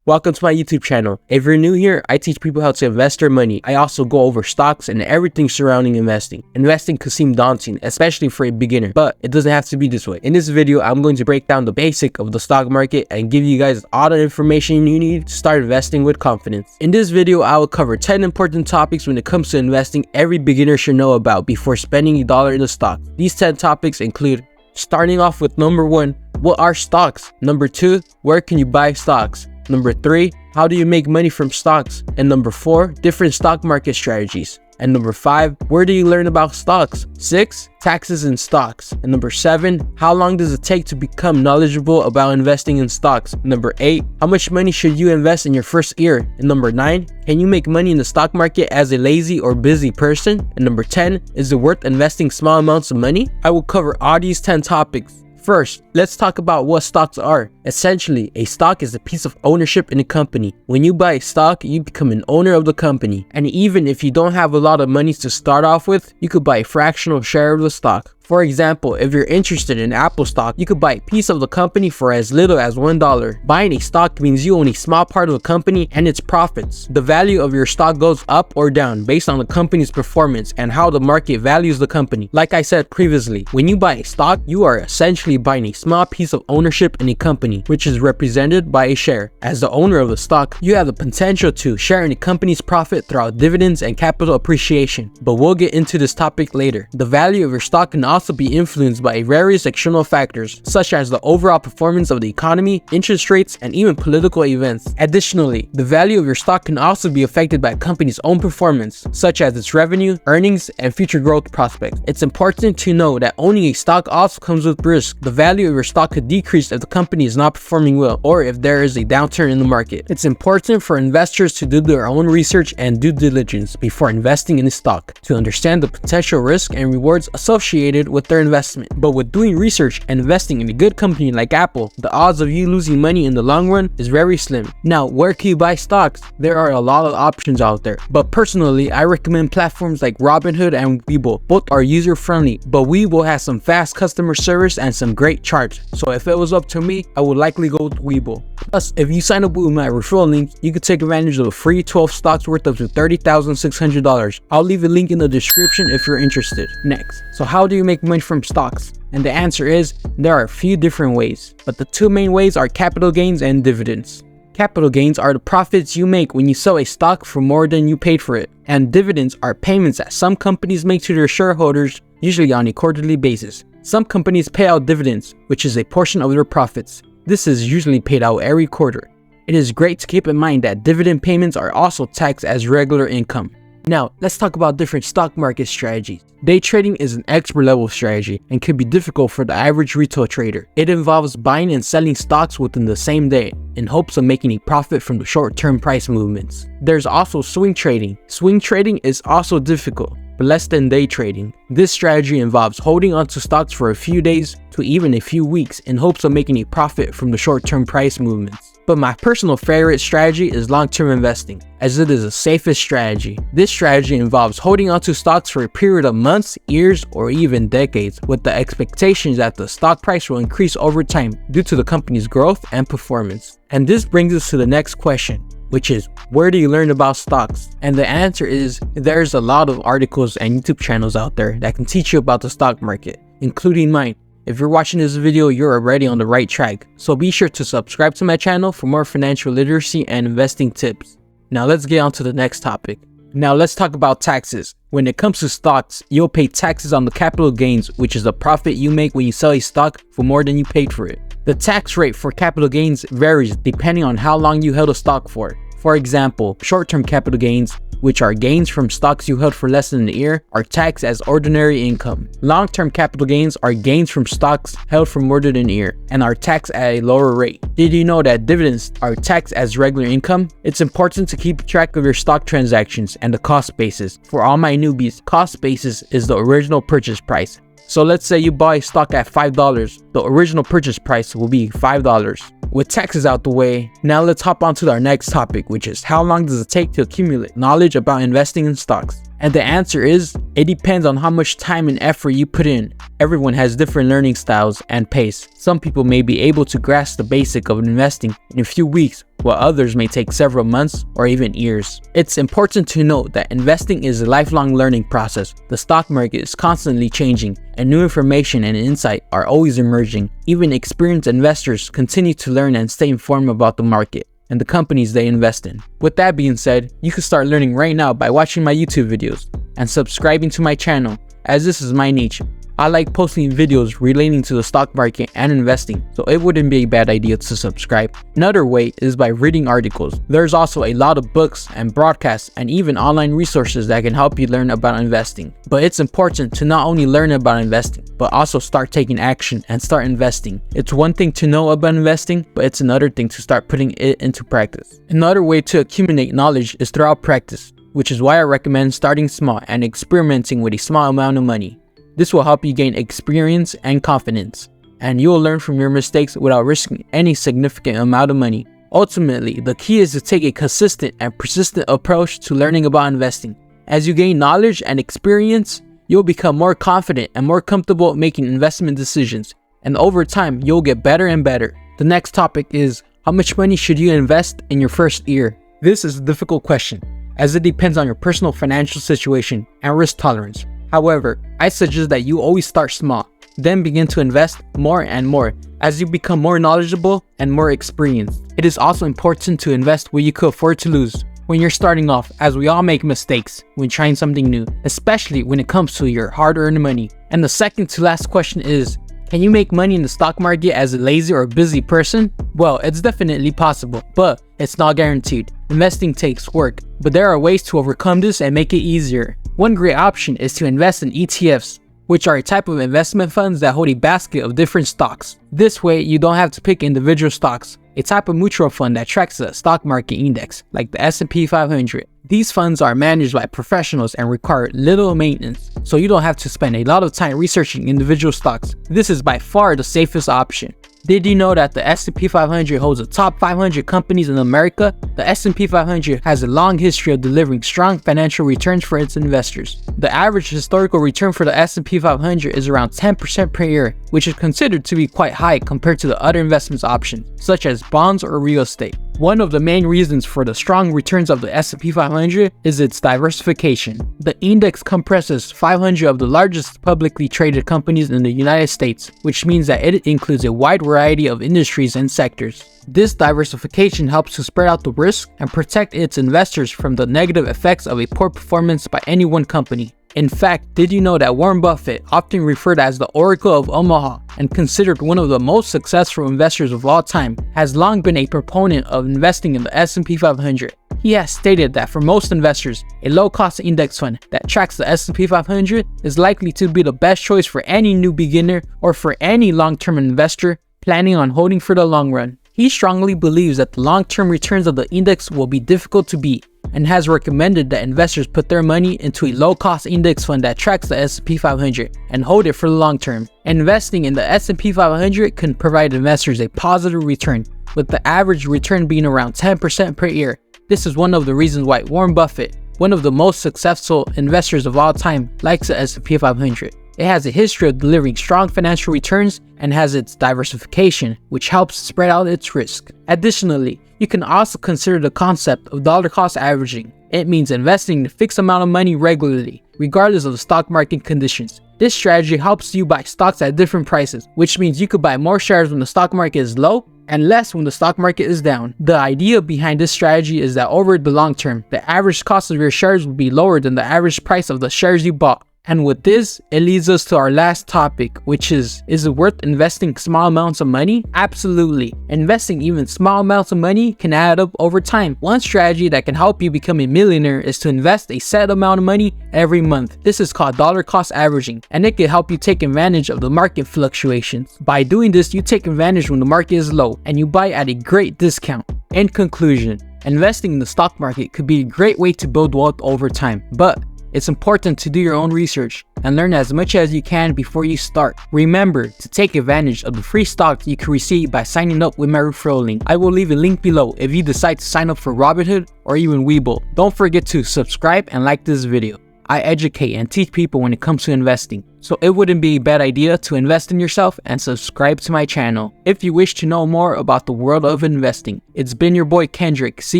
Welcome to my YouTube channel. If you're new here, I teach people how to invest their money. I also go over stocks and everything surrounding investing. Investing could seem daunting, especially for a beginner, but it doesn't have to be this way. In this video, I'm going to break down the basic of the stock market and give you guys all the information you need to start investing with confidence. In this video, I will cover 10 important topics when it comes to investing every beginner should know about before spending a dollar in a stock. These 10 topics include starting off with number 1, what are stocks? Number 2, where can you buy stocks? Number 3, how do you make money from stocks? And number 4, different stock market strategies. And number 5, where do you learn about stocks? 6, taxes in stocks. And number 7, how long does it take to become knowledgeable about investing in stocks? Number 8, how much money should you invest in your first year? And number 9, can you make money in the stock market as a lazy or busy person? And number 10, is it worth investing small amounts of money? I will cover all these 10 topics. First, let's talk about what stocks are. Essentially, a stock is a piece of ownership in a company. When you buy a stock, you become an owner of the company. And even if you don't have a lot of money to start off with, you could buy a fractional share of the stock. For example, if you're interested in Apple stock, you could buy a piece of the company for as little as $1. Buying a stock means you own a small part of the company and its profits. The value of your stock goes up or down based on the company's performance and how the market values the company. Like I said previously, when you buy a stock, you are essentially buying a small piece of ownership in a company, which is represented by a share. As the owner of the stock, you have the potential to share in the company's profit throughout dividends and capital appreciation. But we'll get into this topic later. The value of your stock can also be influenced by various external factors, such as the overall performance of the economy, interest rates, and even political events. Additionally, the value of your stock can also be affected by a company's own performance, such as its revenue, earnings, and future growth prospects. It's important to know that owning a stock also comes with risk. The value of your stock could decrease if the company is not performing well, or if there is a downturn in the market. It's important for investors to do their own research and due diligence before investing in a stock, to understand the potential risk and rewards associated with their investment. But with doing research and investing in a good company like Apple, the odds of you losing money in the long run is very slim. Now, where can you buy stocks? There are a lot of options out there, but personally, I recommend platforms like Robinhood and Webull. Both are user-friendly, but Webull has some fast customer service and some great charts. So if it was up to me, I would likely go with Webull. Plus, if you sign up with my referral link, you can take advantage of a free 12 stocks worth up to $30,600. I'll leave a link in the description if you're interested. Next, so how do you make money from stocks? And the answer is, there are a few different ways, but the two main ways are capital gains and dividends. Capital gains are the profits you make when you sell a stock for more than you paid for it, and dividends are payments that some companies make to their shareholders, usually on a quarterly basis. Some companies pay out dividends, which is a portion of their profits. This is usually paid out every quarter. It is great to keep in mind that dividend payments are also taxed as regular income. Now, let's talk about different stock market strategies. Day trading is an expert level strategy and can be difficult for the average retail trader. It involves buying and selling stocks within the same day in hopes of making a profit from the short-term price movements. There's also swing trading. Swing trading is also difficult, but less than day trading. This strategy involves holding onto stocks for a few days to even a few weeks in hopes of making a profit from the short-term price movements. But my personal favorite strategy is long-term investing, as it is the safest strategy. This strategy involves holding onto stocks for a period of months, years, or even decades, with the expectation that the stock price will increase over time due to the company's growth and performance. And this brings us to the next question, which is, where do you learn about stocks? And the answer is, there's a lot of articles and YouTube channels out there that can teach you about the stock market, including mine. If you're watching this video, you're already on the right track, so be sure to subscribe to my channel for more financial literacy and investing tips. Now let's get on to the next topic. Now let's talk about taxes. When it comes to stocks, you'll pay taxes on the capital gains, which is the profit you make when you sell a stock for more than you paid for it. The tax rate for capital gains varies depending on how long you held a stock for. For example, short-term capital gains, which are gains from stocks you held for less than a year, are taxed as ordinary income. Long-term capital gains are gains from stocks held for more than a year and are taxed at a lower rate. Did you know that dividends are taxed as regular income? It's important to keep track of your stock transactions and the cost basis. For all my newbies, cost basis is the original purchase price. So let's say you buy stock at $5, the original purchase price will be $5. With taxes out the way, now let's hop on to our next topic, which is how long does it take to accumulate knowledge about investing in stocks? And the answer is, it depends on how much time and effort you put in. Everyone has different learning styles and pace. Some people may be able to grasp the basic of investing in a few weeks, while others may take several months or even years. It's important to note that investing is a lifelong learning process. The stock market is constantly changing, and new information and insight are always emerging. Even experienced investors continue to learn and stay informed about the market and the companies they invest in. With that being said, you can start learning right now by watching my YouTube videos and subscribing to my channel, as this is my niche. I like posting videos relating to the stock market and investing, so it wouldn't be a bad idea to subscribe. Another way is by reading articles. There's also a lot of books and broadcasts and even online resources that can help you learn about investing. But it's important to not only learn about investing, but also start taking action and start investing. It's one thing to know about investing, but it's another thing to start putting it into practice. Another way to accumulate knowledge is throughout practice, which is why I recommend starting small and experimenting with a small amount of money. This will help you gain experience and confidence, and you will learn from your mistakes without risking any significant amount of money. Ultimately, the key is to take a consistent and persistent approach to learning about investing. As you gain knowledge and experience, you'll become more confident and more comfortable making investment decisions, and over time, you'll get better and better. The next topic is, how much money should you invest in your first year? This is a difficult question, as it depends on your personal financial situation and risk tolerance. However, I suggest that you always start small, then begin to invest more and more as you become more knowledgeable and more experienced. It is also important to invest what you could afford to lose when you're starting off, as we all make mistakes when trying something new, especially when it comes to your hard-earned money. And the second to last question is, can you make money in the stock market as a lazy or busy person? Well, it's definitely possible, but it's not guaranteed. Investing takes work, but there are ways to overcome this and make it easier. One great option is to invest in ETFs, which are a type of investment funds that hold a basket of different stocks. This way, you don't have to pick individual stocks, a type of mutual fund that tracks the stock market index, like the S&P 500. These funds are managed by professionals and require little maintenance, so you don't have to spend a lot of time researching individual stocks. This is by far the safest option. Did you know that the S&P 500 holds the top 500 companies in America? The S&P 500 has a long history of delivering strong financial returns for its investors. The average historical return for the S&P 500 is around 10% per year, which is considered to be quite high compared to the other investment options, such as bonds or real estate. One of the main reasons for the strong returns of the S&P 500 is its diversification. The index comprises 500 of the largest publicly traded companies in the United States, which means that it includes a wide variety of industries and sectors. This diversification helps to spread out the risk and protect its investors from the negative effects of a poor performance by any one company. In fact, did you know that Warren Buffett, often referred as the Oracle of Omaha and considered one of the most successful investors of all time, has long been a proponent of investing in the S&P 500. He has stated that for most investors, a low-cost index fund that tracks the S&P 500 is likely to be the best choice for any new beginner or for any long-term investor planning on holding for the long run. He strongly believes that the long-term returns of the index will be difficult to beat, and has recommended that investors put their money into a low-cost index fund that tracks the S&P 500 and hold it for the long term. Investing in the S&P 500 can provide investors a positive return, with the average return being around 10% per year. This is one of the reasons why Warren Buffett, one of the most successful investors of all time, likes the S&P 500. It has a history of delivering strong financial returns and has its diversification, which helps spread out its risk. Additionally, you can also consider the concept of dollar cost averaging. It means investing a fixed amount of money regularly, regardless of the stock market conditions. This strategy helps you buy stocks at different prices, which means you could buy more shares when the stock market is low and less when the stock market is down. The idea behind this strategy is that over the long term, the average cost of your shares will be lower than the average price of the shares you bought. And with this, it leads us to our last topic, which is it worth investing small amounts of money? Absolutely. Investing even small amounts of money can add up over time. One strategy that can help you become a millionaire is to invest a set amount of money every month. This is called dollar cost averaging, and it can help you take advantage of the market fluctuations. By doing this, you take advantage when the market is low, and you buy at a great discount. In conclusion, investing in the stock market could be a great way to build wealth over time, but it's important to do your own research and learn as much as you can before you start. Remember to take advantage of the free stocks you can receive by signing up with my referral link. I will leave a link below if you decide to sign up for Robinhood or even Webull. Don't forget to subscribe and like this video. I educate and teach people when it comes to investing. So it wouldn't be a bad idea to invest in yourself and subscribe to my channel if you wish to know more about the world of investing. It's been your boy Kendrick. See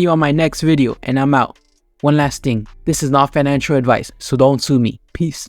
you on my next video, and I'm out. One last thing, this is not financial advice, so don't sue me. Peace.